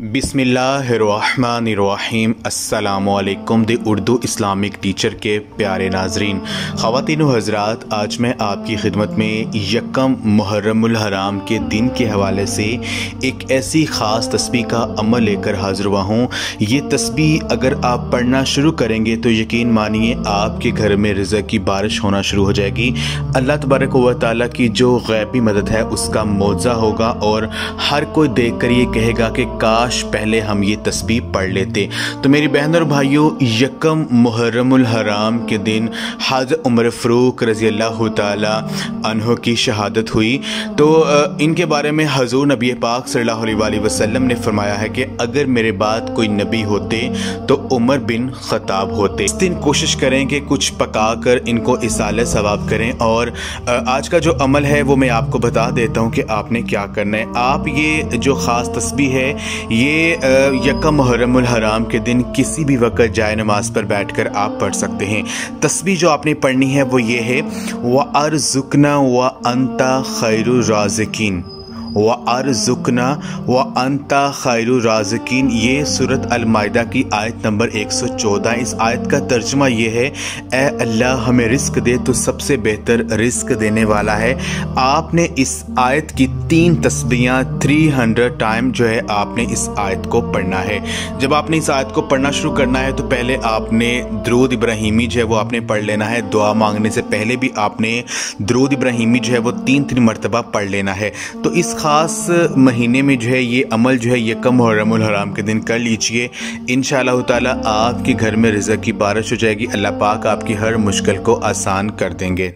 बिस्मिल्लाहिर्रहमानिर्रहीम। अस्सलामुअलैकुम दी Urdu Islamic teacher के प्यारे नाजरीन, ख़वातीन व हज़रात, आज मैं आपकी खिदमत में यकम मुहर्रमुल हराम के दिन के हवाले से एक ऐसी ख़ास तस्बीह का अमल लेकर हाज़िर हुआ हूँ। ये तस्बीह अगर आप पढ़ना शुरू करेंगे तो यकीन मानिए आपके घर में रिज़्क़ की बारिश होना शुरू हो जाएगी। अल्लाह तबारक व तआला की जो गैबी मदद है उसका मौज़ा होगा और हर कोई देख कर ये कहेगा कि काश पहले हम ये तस्बीह पढ़ लेते। तो मेरी बहन और भाइयों, यकम मुहर्रमुल हराम के दिन हज़रत उमर फ़ारूक रज़ी अल्लाह तआला अन्हो की शहादत हुई। तो इनके बारे में हज़ूर नबी पाक सल्लल्लाहु अलैहि वसल्लम ने फरमाया है कि अगर मेरे बाद कोई नबी होते तो उमर बिन ख़त्ताब होते। इस दिन कोशिश करें कि कुछ पका कर इनको इसाले सवाब करें। और आज का जो अमल है वो मैं आपको बता देता हूँ कि आपने क्या करना है। आप ये जो ख़ास तस्बीह है ये यकम मुहर्रमुल हराम के दिन किसी भी वक्त जाए नमाज पर बैठकर आप पढ़ सकते हैं। तस्बीह जो आपने पढ़नी है वो ये है, व अर्ज़ुकना व अंता खैरुर राज़िकीन, व अर्ज़ुकना व अंता खैरुर राज़िकीन। ये सूरत अल-माइदा की आयत नंबर 114। इस आयत का तर्जुमा ये है, ए अल्लाह हमें रिस्क दे तो सबसे बेहतर रिस्क देने वाला है। आपने इस आयत की 3 तस्बीहां 300 टाइम जो है आपने इस आयत को पढ़ना है। जब आपने इस आयत को पढ़ना शुरू करना है तो पहले आपने दरूद इब्राहिमी जो है वो आपने पढ़ लेना है। दुआ मांगने से पहले भी आपने दरूद इब्राहिमी जो है वो 3 मरतबा पढ़ लेना है। तो इस ख़ास महीने में जो है ये अमल जो है यकम मुहर्रमुल हराम के दिन कर लीजिए। इंशाअल्लाह ताला आपके घर में रिज़्क़ की बारिश हो जाएगी। अल्लाह पाक आपकी हर मुश्किल को आसान कर देंगे।